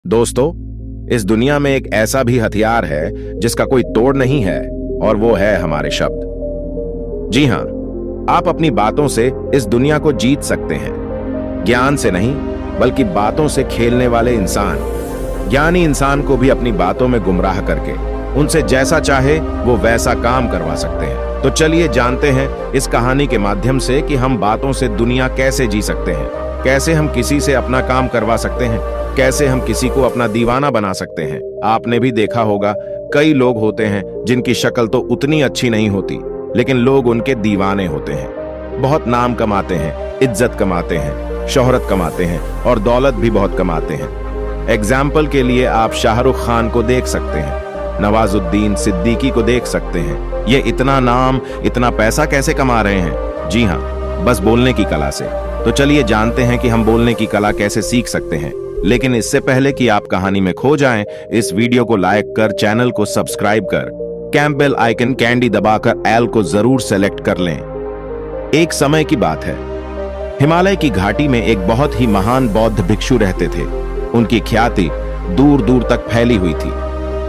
दोस्तों, इस दुनिया में एक ऐसा भी हथियार है जिसका कोई तोड़ नहीं है, और वो है हमारे शब्द। जी हां, आप अपनी बातों से इस दुनिया को जीत सकते हैं। ज्ञान से नहीं, बल्कि बातों से खेलने वाले इंसान, ज्ञानी इंसान को भी अपनी बातों में गुमराह करके उनसे जैसा चाहे वो वैसा काम करवा सकते हैं। तो चलिए जानते हैं इस कहानी के माध्यम से कि हम बातों से दुनिया कैसे जी सकते हैं, कैसे हम किसी से अपना काम करवा सकते हैं, कैसे हम किसी को अपना दीवाना बना सकते हैं। आपने भी देखा होगा, कई लोग होते हैं जिनकी शक्ल तो उतनी अच्छी नहीं होती, लेकिन लोग उनके दीवाने होते हैं। बहुत नाम कमाते हैं, इज्जत कमाते हैं, शोहरत कमाते हैं और दौलत भी बहुत कमाते हैं। एग्जाम्पल के लिए आप शाहरुख खान को देख सकते हैं, नवाजुद्दीन सिद्दीकी को देख सकते हैं। ये इतना नाम, इतना पैसा कैसे कमा रहे हैं? जी हाँ, बस बोलने की कला से। तो चलिए जानते हैं कि हम बोलने की कला कैसे सीख सकते हैं। लेकिन इससे पहले कि आप कहानी में खो जाएं, इस वीडियो को लाइक कर, चैनल को सब्सक्राइब कर, कैंपेल आइकन कैंडी दबाकर एल को जरूर सेलेक्ट कर लें। एक समय की बात है, हिमालय की घाटी में एक बहुत ही महान बौद्ध भिक्षु रहते थे। उनकी ख्याति दूर दूर तक फैली हुई थी।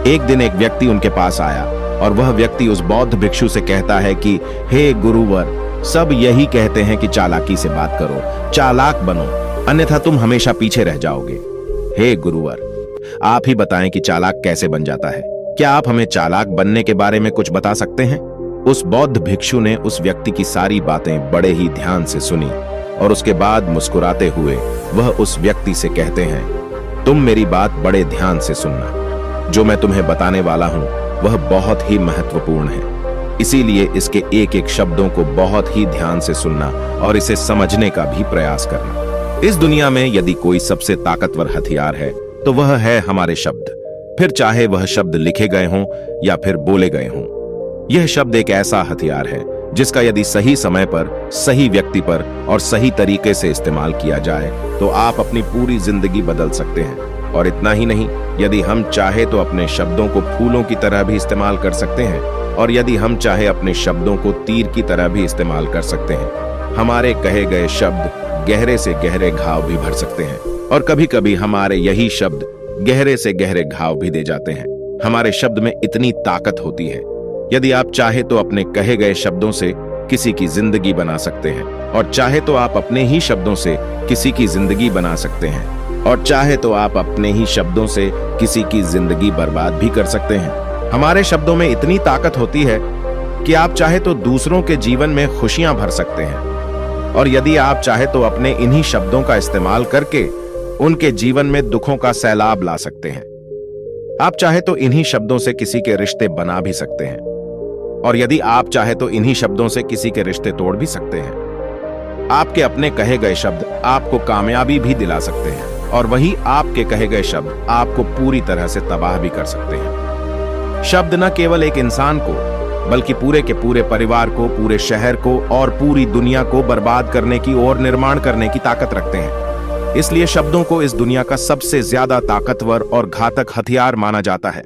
एक दिन एक व्यक्ति उनके पास आया और वह व्यक्ति उस बौद्ध भिक्षु से कहता है कि हे गुरुवर, सब यही कहते हैं कि चालाकी से बात करो, चालाक बनो, अन्यथा तुम हमेशा पीछे रह जाओगे। हे गुरुवर, आप ही बताएं कि चालाक कैसे बन जाता है। क्या आप हमें चालाक बनने के बारे में कुछ बता सकते हैं? उस बौद्ध भिक्षु ने उस व्यक्ति की सारी बातें बड़े ही ध्यान से सुनी और उसके बाद मुस्कुराते हुए वह उस व्यक्ति से कहते हैं, तुम मेरी बात बड़े ध्यान से सुनना। जो मैं तुम्हें बताने वाला हूं वह बहुत ही महत्वपूर्ण है, इसीलिए इसके एक एक शब्दों को बहुत ही ध्यान से सुनना और इसे समझने का भी प्रयास करना। इस दुनिया में यदि कोई सबसे ताकतवर हथियार है तो वह है हमारे शब्द। फिर चाहे वह शब्द लिखे गए हों या फिर बोले गए हों, यह शब्द एक ऐसा हथियार है जिसका यदि सही समय पर, सही व्यक्ति पर और सही तरीके से इस्तेमाल किया जाए तो आप अपनी पूरी जिंदगी बदल सकते हैं। और इतना ही नहीं, यदि हम चाहे तो अपने शब्दों को फूलों की तरह भी इस्तेमाल कर सकते हैं, और यदि हम चाहे अपने शब्दों को तीर की तरह भी इस्तेमाल कर सकते हैं। हमारे कहे गए शब्द गहरे से गहरे घाव भी भर सकते हैं, और कभी कभी हमारे यही शब्द गहरे से गहरे घाव भी दे जाते हैं। हमारे शब्द में इतनी ताकत होती है, यदि आप चाहे तो अपने कहे गए शब्दों से किसी की जिंदगी बना सकते हैं, और चाहे तो आप अपने ही शब्दों से किसी की जिंदगी बना सकते हैं, और चाहे तो आप अपने ही शब्दों से किसी की जिंदगी बर्बाद भी कर सकते हैं। हमारे शब्दों में इतनी ताकत होती है कि आप चाहे तो दूसरों के जीवन में खुशियां भर सकते हैं, और यदि आप चाहे तो अपने इन्हीं शब्दों का इस्तेमाल करके उनके जीवन में दुखों का सैलाब ला सकते हैं। आप चाहे तो इन्हीं शब्दों से किसी के रिश्ते बना भी सकते हैं, और यदि आप चाहे तो इन्हीं शब्दों से किसी के रिश्ते तोड़ भी सकते हैं। आपके अपने कहे गए शब्द आपको कामयाबी भी दिला सकते हैं, और वही आपके कहे गए शब्द आपको पूरी तरह से तबाह भी कर सकते हैं। शब्द न केवल एक इंसान को, बल्कि पूरे के पूरे परिवार को, पूरे शहर को और पूरी दुनिया को बर्बाद करने की और निर्माण करने की ताकत रखते हैं। इसलिए शब्दों को इस दुनिया का सबसे ज्यादा ताकतवर और घातक हथियार माना जाता है।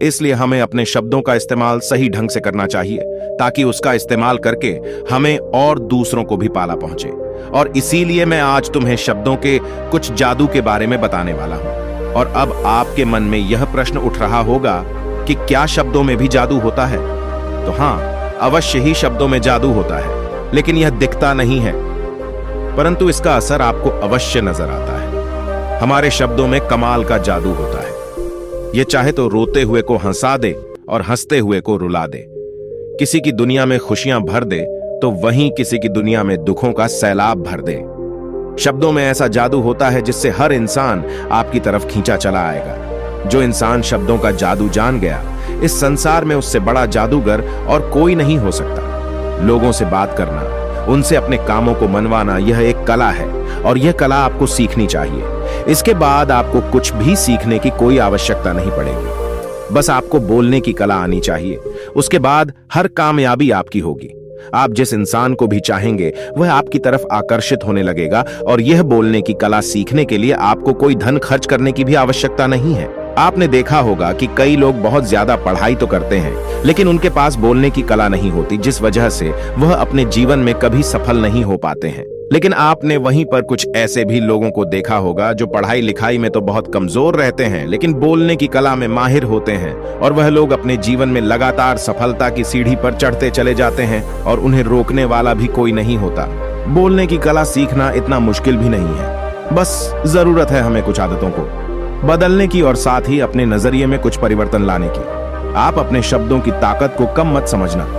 इसलिए हमें अपने शब्दों का इस्तेमाल सही ढंग से करना चाहिए, ताकि उसका इस्तेमाल करके हमें और दूसरों को भी पाला पहुंचे। और इसीलिए मैं आज तुम्हें शब्दों के कुछ जादू के बारे में बताने वाला हूं। और अब आपके मन में यह प्रश्न उठ रहा होगा कि क्या शब्दों में भी जादू होता है? तो हां, अवश्य ही शब्दों में जादू होता है, लेकिन यह दिखता नहीं है, परंतु इसका असर आपको अवश्य नजर आता है। हमारे शब्दों में कमाल का जादू होता है। यह चाहे तो रोते हुए को हंसा दे और हंसते हुए को रुला दे। किसी की दुनिया में खुशियां भर दे तो वहीं किसी की दुनिया में दुखों का सैलाब भर दे। शब्दों में ऐसा जादू होता है जिससे हर इंसान आपकी तरफ खींचा चला आएगा। जो इंसान शब्दों का जादू जान गया, इस संसार में उससे बड़ा जादूगर और कोई नहीं हो सकता। लोगों से बात करना, उनसे अपने कामों को मनवाना, यह एक कला है, और यह कला आपको सीखनी चाहिए। इसके बाद आपको कुछ भी सीखने की कोई आवश्यकता नहीं पड़ेगी। बस आपको बोलने की कला आनी चाहिए। उसके बाद हर कामयाबी आपकी होगी। आप जिस इंसान को भी चाहेंगे वह आपकी तरफ आकर्षित होने लगेगा, और यह बोलने की कला सीखने के लिए आपको कोई धन खर्च करने की भी आवश्यकता नहीं है। आपने देखा होगा कि कई लोग बहुत ज्यादा पढ़ाई तो करते हैं, लेकिन उनके पास बोलने की कला नहीं होती, जिस वजह से वह अपने जीवन में कभी सफल नहीं हो पाते हैं। लेकिन आपने वहीं पर कुछ ऐसे भी लोगों को देखा होगा जो पढ़ाई लिखाई में तो बहुत कमजोर रहते हैं, लेकिन बोलने की कला में माहिर होते हैं, और वह लोग अपने जीवन में लगातार सफलता की सीढ़ी पर चढ़ते चले जाते हैं और उन्हें रोकने वाला भी कोई नहीं होता। बोलने की कला सीखना इतना मुश्किल भी नहीं है, बस जरूरत है हमें कुछ आदतों को बदलने की और साथ ही अपने नजरिए में कुछ परिवर्तन लाने की। आप अपने शब्दों की ताकत को कम मत समझना।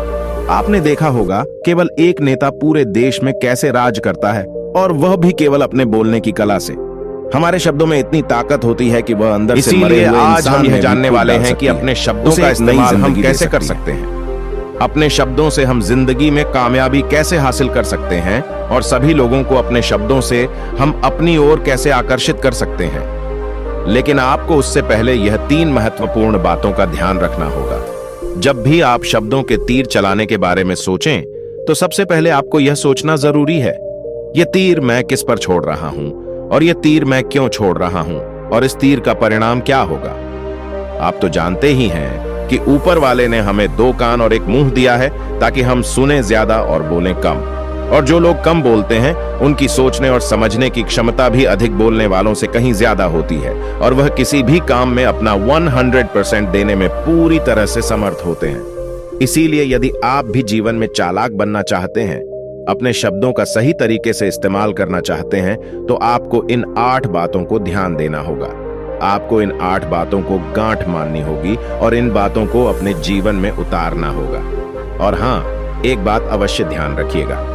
आपने देखा होगा केवल एक नेता पूरे देश में कैसे राज करता है, और वह भी केवल अपने बोलने की कला से। हमारे शब्दों में इतनी ताकत होती है कि वह अंदर से मरे हुए आज हम यह जानने वाले हैं कि अपने शब्दों का इस्तेमाल हम कैसे कर सकते हैं। अपने शब्दों से हम जिंदगी में कामयाबी कैसे हासिल कर सकते हैं, और सभी लोगों को अपने शब्दों से हम अपनी ओर कैसे आकर्षित कर सकते हैं। लेकिन आपको उससे पहले यह 3 महत्वपूर्ण बातों का ध्यान रखना होगा। जब भी आप शब्दों के तीर चलाने के बारे में सोचें, तो सबसे पहले आपको यह सोचना जरूरी है, यह तीर मैं किस पर छोड़ रहा हूं, और यह तीर मैं क्यों छोड़ रहा हूं, और इस तीर का परिणाम क्या होगा। आप तो जानते ही हैं कि ऊपर वाले ने हमें 2 कान और 1 मुंह दिया है ताकि हम सुने ज्यादा और बोलें कम। और जो लोग कम बोलते हैं उनकी सोचने और समझने की क्षमता भी अधिक बोलने वालों से कहीं ज्यादा होती है, और वह किसी भी काम में अपना 100% देने में पूरी तरह से समर्थ होते हैं। इसीलिए यदि आप भी जीवन में चालाक बनना चाहते हैं, अपने शब्दों का सही तरीके से इस्तेमाल करना चाहते हैं, तो आपको इन 8 बातों को ध्यान देना होगा। आपको इन 8 बातों को गांठ माननी होगी और इन बातों को अपने जीवन में उतारना होगा। और हां, एक बात अवश्य ध्यान रखिएगा,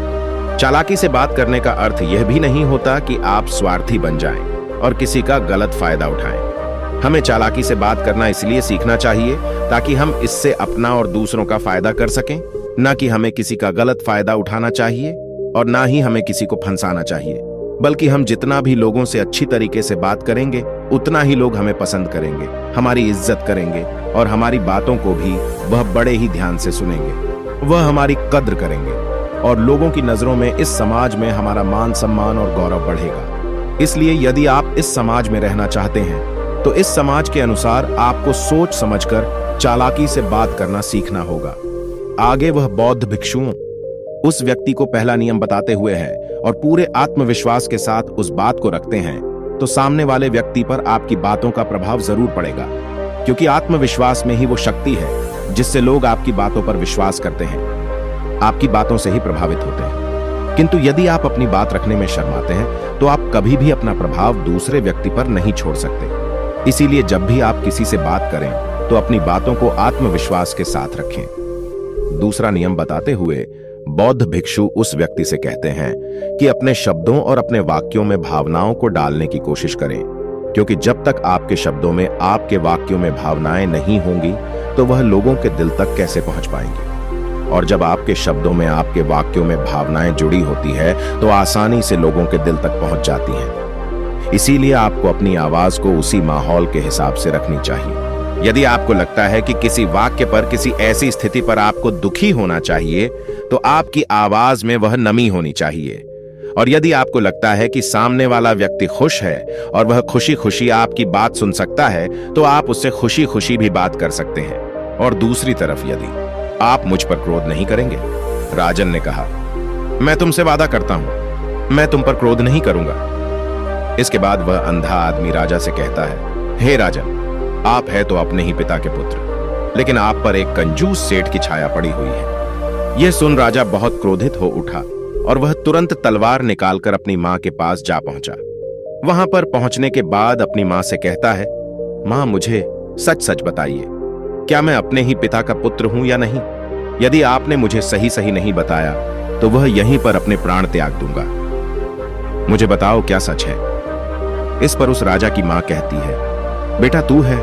चालाकी से बात करने का अर्थ यह भी नहीं होता कि आप स्वार्थी बन जाएं और किसी का गलत फायदा उठाएं। हमें चालाकी से बात करना इसलिए सीखना चाहिए ताकि हम इससे अपना और दूसरों का फायदा कर सकें, ना कि हमें किसी का गलत फायदा उठाना चाहिए और ना ही हमें किसी को फंसाना चाहिए। बल्कि हम जितना भी लोगों से अच्छी तरीके से बात करेंगे, उतना ही लोग हमें पसंद करेंगे, हमारी इज्जत करेंगे, और हमारी बातों को भी वह बड़े ही ध्यान से सुनेंगे। वह हमारी कद्र करेंगे, और लोगों की नजरों में इस समाज में हमारा मान सम्मान और गौरव बढ़ेगा। इसलिए यदि आप इस समाज में रहना चाहते हैं, तो इस समाज के अनुसार आपको सोच समझकर चालाकी से बात करना सीखना होगा। आगे वह बौद्ध भिक्षुओं उस व्यक्ति को पहला नियम बताते हुए है, और पूरे आत्मविश्वास के साथ उस बात को रखते हैं, तो सामने वाले व्यक्ति पर आपकी बातों का प्रभाव जरूर पड़ेगा, क्योंकि आत्मविश्वास में ही वो शक्ति है जिससे लोग आपकी बातों पर विश्वास करते हैं, आपकी बातों से ही प्रभावित होते हैं। किंतु यदि आप अपनी बात रखने में शर्माते हैं, तो आप कभी भी अपना प्रभाव दूसरे व्यक्ति पर नहीं छोड़ सकते। इसीलिए जब भी आप किसी से बात करें, तो अपनी बातों को आत्मविश्वास के साथ रखें। दूसरा नियम बताते हुए बौद्ध भिक्षु उस व्यक्ति से कहते हैं कि अपने शब्दों और अपने वाक्यों में भावनाओं को डालने की कोशिश करें, क्योंकि जब तक आपके शब्दों में, आपके वाक्यों में भावनाएं नहीं होंगी, तो वह लोगों के दिल तक कैसे पहुंच पाएंगे। और जब आपके शब्दों में, आपके वाक्यों में भावनाएं जुड़ी होती है, तो आसानी से लोगों के दिल तक पहुंच जाती हैं। इसीलिए आपको अपनी आवाज को उसी माहौल के हिसाब से रखनी चाहिए। यदि आपको लगता है कि किसी वाक्य पर, किसी ऐसी स्थिति पर आपको दुखी होना चाहिए, तो आपकी आवाज में वह नमी होनी चाहिए। और यदि आपको लगता है कि सामने वाला व्यक्ति खुश है और वह खुशी खुशी आपकी बात सुन सकता है, तो आप उससे खुशी खुशी भी बात कर सकते हैं। और दूसरी तरफ यदि आप मुझ पर क्रोध नहीं करेंगे, राजन ने कहा, मैं तुमसे वादा करता हूं, मैं तुम पर क्रोध नहीं करूंगा। इसके बाद वह अंधा आदमी राजा से कहता है, हे राजन, आप है तो अपने ही पिता के पुत्र, लेकिन आप पर एक कंजूस सेठ की छाया पड़ी हुई है। यह सुन राजा बहुत क्रोधित हो उठा और वह तुरंत तलवार निकालकर अपनी मां के पास जा पहुंचा। वहां पर पहुंचने के बाद अपनी मां से कहता है, मां, मुझे सच सच बताइए, क्या मैं अपने ही पिता का पुत्र हूं या नहीं? यदि आपने मुझे सही सही नहीं बताया, तो वह यहीं पर अपने प्राण त्याग दूंगा। मुझे बताओ क्या सच है। इस पर उस राजा की मां कहती है, बेटा, तू है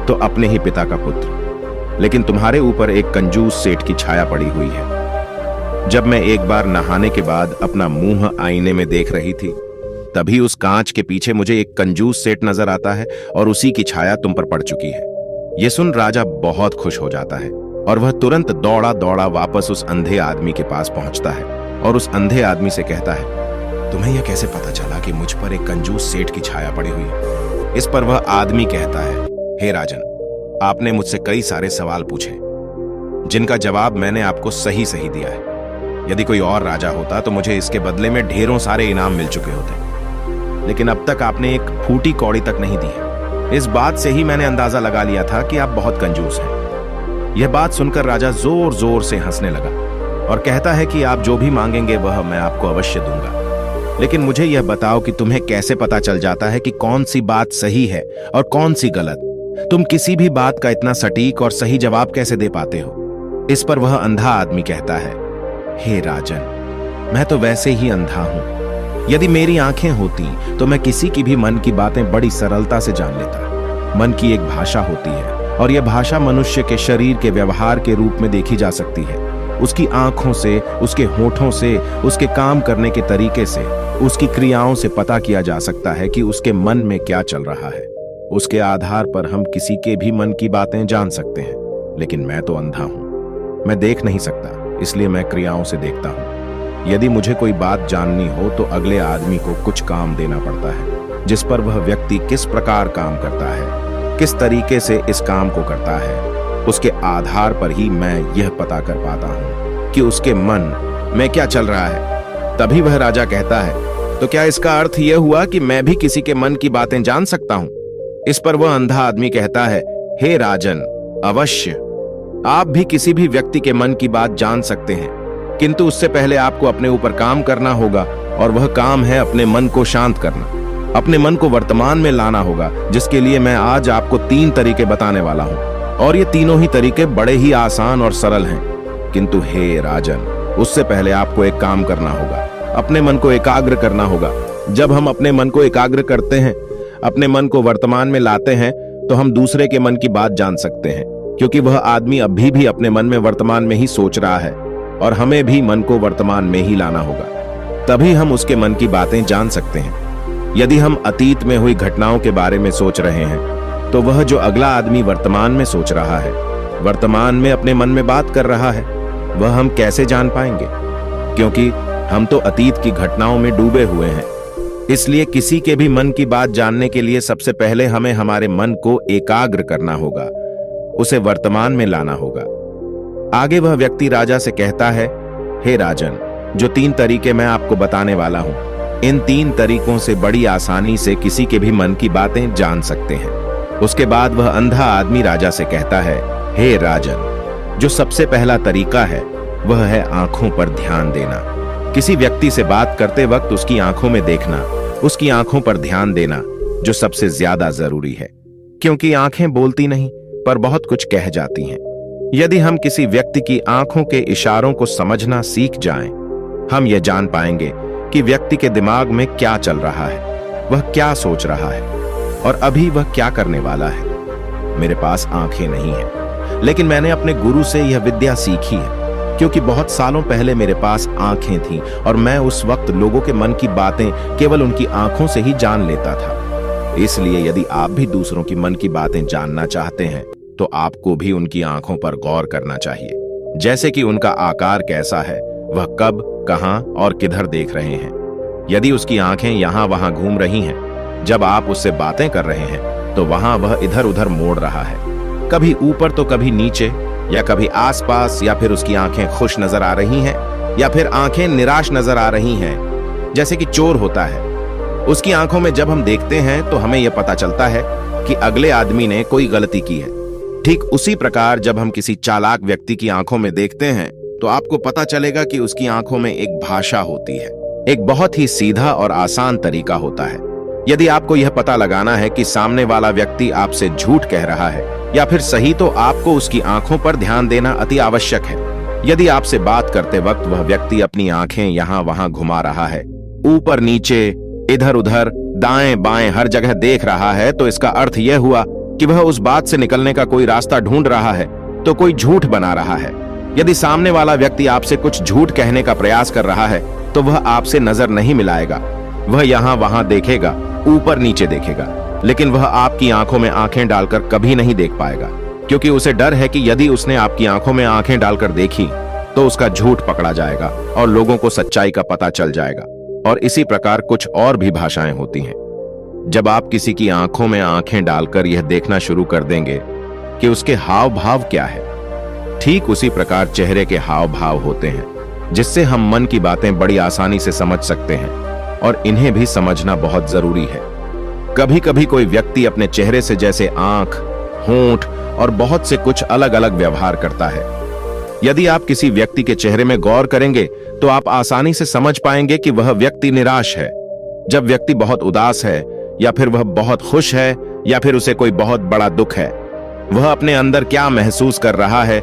तो अपने ही पिता का पुत्र, लेकिन तुम्हारे ऊपर एक कंजूस सेठ की छाया पड़ी हुई है। जब मैं एक बार नहाने के बाद अपना मुंह आईने में देख रही थी, तभी उस कांच के पीछे मुझे एक कंजूस सेठ नजर आता है और उसी की छाया तुम पर पड़ चुकी है। यह सुन राजा बहुत खुश हो जाता है और वह तुरंत दौड़ा दौड़ा वापस उस अंधे आदमी के पास पहुंचता है और उस अंधे आदमी से कहता है, तुम्हें यह कैसे पता चला कि मुझ पर एक कंजूस सेठ की छाया पड़ी हुई है? इस पर वह आदमी कहता है, हे राजन, आपने मुझसे कई सारे सवाल पूछे, जिनका जवाब मैंने आपको सही सही दिया है। यदि कोई और राजा होता तो मुझे इसके बदले में ढेरों सारे इनाम मिल चुके होते, लेकिन अब तक आपने एक फूटी कौड़ी तक नहीं दी है। इस बात से ही मैंने अंदाजा लगा लिया था कि आप बहुत कंजूस हैं। यह बात सुनकर राजा जोर जोर से हंसने लगा और कहता है कि आप जो भी मांगेंगे वह मैं आपको अवश्य दूंगा, लेकिन मुझे यह बताओ कि तुम्हें कैसे पता चल जाता है कि कौन सी बात सही है और कौन सी गलत। तुम किसी भी बात का इतना सटीक और सही जवाब कैसे दे पाते हो? इस पर वह अंधा आदमी कहता है, हे राजन, मैं तो वैसे ही अंधा हूं। यदि मेरी आंखें होती तो मैं किसी की भी मन की बातें बड़ी सरलता से जान लेता। मन की एक भाषा होती है और यह भाषा मनुष्य के शरीर के व्यवहार के रूप में देखी जा सकती है। उसकी आंखों से, उसके होठों से, उसके काम करने के तरीके से, उसकी क्रियाओं से पता किया जा सकता है कि उसके मन में क्या चल रहा है। उसके आधार पर हम किसी के भी मन की बातें जान सकते हैं। लेकिन मैं तो अंधा हूं, मैं देख नहीं सकता, इसलिए मैं क्रियाओं से देखता हूं। यदि मुझे कोई बात जाननी हो तो अगले आदमी को कुछ काम देना पड़ता है, जिस पर वह व्यक्ति किस प्रकार काम करता है, किस तरीके से इस काम को करता है, उसके आधार पर ही मैं यह पता कर पाता हूं कि उसके मन में क्या चल रहा है। तभी वह राजा कहता है, तो क्या इसका अर्थ यह हुआ कि मैं भी किसी के मन की बातें जान सकता हूं? इस पर वह अंधा आदमी कहता है, हे राजन, अवश्य आप भी किसी भी व्यक्ति के मन की बात जान सकते हैं, किंतु उससे पहले आपको अपने ऊपर काम करना होगा, और वह काम है अपने मन को शांत करना, अपने मन को वर्तमान में लाना होगा, जिसके लिए मैं आज आपको 3 तरीके बताने वाला हूं। और ये तीनों ही तरीके बड़े ही आसान और सरल हैं। किंतु हे राजन, उससे पहले आपको एक काम करना होगा, अपने मन को एकाग्र करना होगा। जब हम अपने मन को एकाग्र करते हैं, अपने मन को वर्तमान में लाते हैं, तो हम दूसरे के मन की बात जान सकते हैं, क्योंकि वह आदमी अभी भी अपने मन में वर्तमान में ही सोच रहा है, और हमें भी मन को वर्तमान में ही लाना होगा। तभी हम उसके मन की बातें जान सकते हैं। यदि हम अतीत में हुई घटनाओं के बारे में सोच रहे हैं, तो वह जो अगला आदमी वर्तमान में सोच रहा है, वर्तमान में अपने मन में बात कर रहा है, वह हम कैसे जान पाएंगे? क्योंकि हम तो अतीत की घटनाओं में डूबे हुए हैं। इसलिए किसी के भी मन की बात जानने के लिए सबसे पहले हमें हमारे मन को एकाग्र करना होगा, उसे वर्तमान में लाना होगा। आगे वह व्यक्ति राजा से कहता है, हे राजन, जो 3 तरीके मैं आपको बताने वाला हूं, इन 3 तरीकों से बड़ी आसानी से किसी के भी मन की बातें जान सकते हैं। उसके बाद वह अंधा आदमी राजा से कहता है, हे राजन, जो सबसे पहला तरीका है वह है आंखों पर ध्यान देना। किसी व्यक्ति से बात करते वक्त उसकी आंखों में देखना, उसकी आंखों पर ध्यान देना, जो सबसे ज्यादा जरूरी है, क्योंकि आंखें बोलती नहीं पर बहुत कुछ कह जाती हैं। यदि हम किसी व्यक्ति की आंखों के इशारों को समझना सीख जाएं, हम यह जान पाएंगे कि व्यक्ति के दिमाग में क्या चल रहा है, वह क्या सोच रहा है और अभी वह क्या करने वाला है। मेरे पास आंखें नहीं हैं, लेकिन मैंने अपने गुरु से यह विद्या सीखी है, क्योंकि बहुत सालों पहले मेरे पास आंखें थीं और मैं उस वक्त लोगों के मन की बातें केवल उनकी आंखों से ही जान लेता था। इसलिए यदि आप भी दूसरों की मन की बातें जानना चाहते हैं, तो आपको भी उनकी आंखों पर गौर करना चाहिए, जैसे कि उनका आकार कैसा है, वह कब, कहां और किधर देख रहे हैं। यदि उसकी आंखें यहां वहां घूम रही हैं, जब आप उससे बातें कर रहे हैं, तो वहां वह इधर उधर मोड़ रहा है, कभी ऊपर तो कभी नीचे, या कभी आसपास, या फिर उसकी आंखें खुश नजर आ रही हैं, या फिर आंखें निराश नजर आ रही हैं, जैसे कि चोर होता है। उसकी आंखों में जब हम देखते हैं तो हमें यह पता चलता है कि अगले आदमी ने कोई गलती की है। ठीक उसी प्रकार जब हम किसी चालाक व्यक्ति की आंखों में देखते हैं, तो आपको पता चलेगा कि उसकी आंखों में एक भाषा होती है, एक बहुत ही सीधा और आसान तरीका होता है। यदि आपको यह पता लगाना है कि सामने वाला व्यक्ति आपसे झूठ कह रहा है या फिर सही, तो आपको उसकी आंखों पर ध्यान देना अति आवश्यक है। यदि आपसे बात करते वक्त वह व्यक्ति अपनी आंखें यहां वहां घुमा रहा है, ऊपर नीचे, इधर उधर, दाएं बाएं हर जगह देख रहा है, तो इसका अर्थ यह हुआ कि वह उस बात से निकलने का कोई रास्ता ढूंढ रहा है, तो कोई झूठ बना रहा है। यदि सामने वाला व्यक्ति आपसे कुछ झूठ कहने का प्रयास कर रहा है, तो वह आपसे नजर नहीं मिलाएगा, वह यहां वहां देखेगा, ऊपर नीचे देखेगा, लेकिन वह आपकी आंखों में आंखें डालकर कभी नहीं देख पाएगा, क्योंकि उसे डर है कि यदि उसने आपकी आंखों में आंखें डालकर देखी तो उसका झूठ पकड़ा जाएगा और लोगों को सच्चाई का पता चल जाएगा। और इसी प्रकार कुछ और भी भाषाएं होती हैं। जब आप किसी की आंखों में आंखें डालकर यह देखना शुरू कर देंगे कि उसके हाव भाव क्या है, ठीक उसी प्रकार चेहरे के हाव भाव होते हैं। जिससे हम मन की बातें बड़ी आसानी से समझ सकते हैं और इन्हें भी समझना बहुत जरूरी है। कभी कभी कोई व्यक्ति अपने चेहरे से जैसे आंख, होंठ और बहुत से कुछ अलग अलग व्यवहार करता है। यदि आप किसी व्यक्ति के चेहरे में गौर करेंगे तो आप आसानी से समझ पाएंगे कि वह व्यक्ति निराश है, जब व्यक्ति बहुत उदास है, या फिर वह बहुत खुश है, या फिर उसे कोई बहुत बड़ा दुख है। वह अपने अंदर क्या महसूस कर रहा है,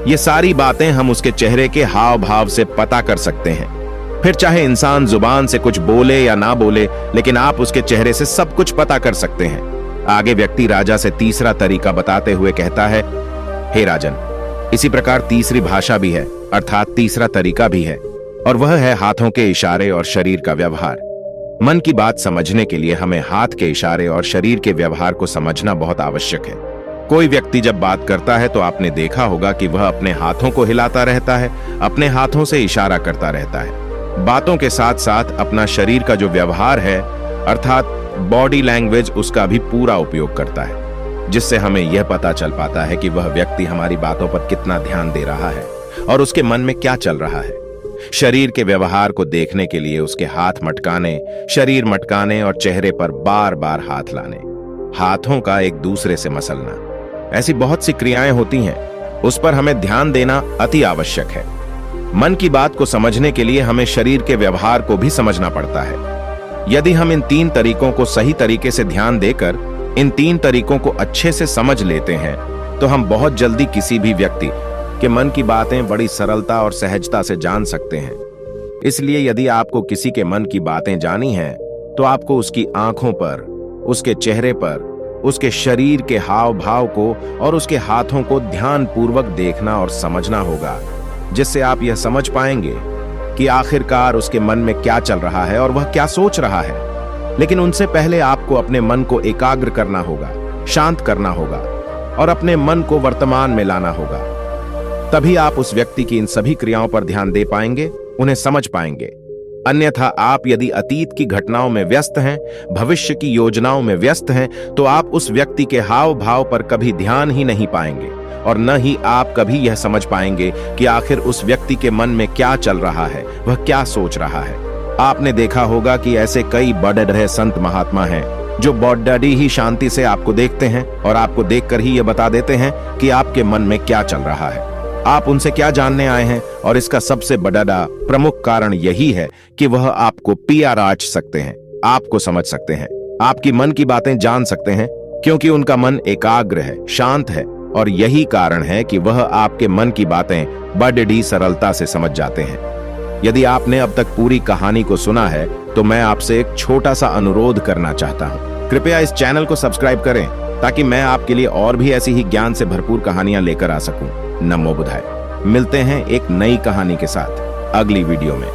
ये सारी बातें हम उसके चेहरे के हाव भाव से पता कर सकते हैं। फिर चाहे इंसान जुबान से कुछ बोले या ना बोले, लेकिन आप उसके चेहरे से सब कुछ पता कर सकते हैं। आगे व्यक्ति राजा से तीसरा तरीका बताते हुए कहता है, हे राजन, इसी प्रकार तीसरी भाषा भी है, अर्थात तीसरा तरीका भी है, और वह है हाथों के इशारे और शरीर का व्यवहार। मन की बात समझने के लिए हमें हाथ के इशारे और शरीर के व्यवहार को समझना बहुत आवश्यक है। कोई व्यक्ति जब बात करता है तो आपने देखा होगा कि वह अपने हाथों को हिलाता रहता है, अपने हाथों से इशारा करता रहता है। बातों के साथ साथ अपना शरीर का जो व्यवहार है, अर्थात बॉडी लैंग्वेज, उसका भी पूरा उपयोग करता है, जिससे हमें यह पता चल पाता है कि वह व्यक्ति हमारी बातों पर कितना ध्यान दे रहा है और उसके मन में क्या चल रहा है। शरीर के व्यवहार को देखने के लिए उसके हाथ मटकाने, शरीर मटकाने और चेहरे पर बार बार हाथ लाने, हाथों का एक दूसरे से मसलना, ऐसी बहुत सी क्रियाएं होती हैं, उस पर हमें ध्यान देना अति आवश्यक है। मन की बात को समझने के लिए हमें शरीर के व्यवहार को भी समझना पड़ता है। यदि हम इन तीन तरीकों को सही तरीके से ध्यान देकर इन तीन तरीकों को अच्छे से समझ लेते हैं तो हम बहुत जल्दी किसी भी व्यक्ति के मन की बातें बड़ी सरलता और सहजता से जान सकते हैं। इसलिए यदि आपको किसी के मन की बातें जानी हैं तो आपको उसकी आंखों पर, उसके चेहरे पर, उसके शरीर के हाव भाव को और उसके हाथों को ध्यानपूर्वक देखना और समझना होगा, जिससे आप यह समझ पाएंगे कि आखिरकार उसके मन में क्या चल रहा है और वह क्या सोच रहा है। लेकिन उनसे पहले आपको अपने मन को एकाग्र करना होगा, शांत करना होगा और अपने मन को वर्तमान में लाना होगा। तभी आप उस व्यक्ति की इन सभी क्रियाओं पर ध्यान दे पाएंगे, उन्हें समझ पाएंगे। अन्यथा आप यदि अतीत की घटनाओं में व्यस्त हैं, भविष्य की योजनाओं में व्यस्त हैं, तो आप उस व्यक्ति के हाव भाव पर कभी ध्यान ही नहीं पाएंगे और न ही आप कभी यह समझ पाएंगे कि आखिर उस व्यक्ति के मन में क्या चल रहा है, वह क्या सोच रहा है। आपने देखा होगा कि ऐसे कई बड़े संत महात्मा हैं जो बड़ी ही शांति से आपको देखते हैं और आपको देखकर ही यह बता देते हैं कि आपके मन में क्या चल रहा है, आप उनसे क्या जानने आए हैं। और इसका सबसे बड़ा प्रमुख कारण यही है कि वह आपको पिया सकते हैं, आपको समझ सकते हैं, आपकी मन की बातें जान सकते हैं, क्योंकि उनका मन एकाग्र है, शांत है, और यही कारण है कि वह आपके मन की बातें बड़ी सरलता से समझ जाते हैं। यदि आपने अब तक पूरी कहानी को सुना है तो मैं आपसे एक छोटा सा अनुरोध करना चाहता हूं। कृपया इस चैनल को सब्सक्राइब करें ताकि मैं आपके लिए और भी ऐसी ही ज्ञान से भरपूर कहानियां लेकर आ सकूं। नमो बुद्धाय। मिलते हैं एक नई कहानी के साथ अगली वीडियो में।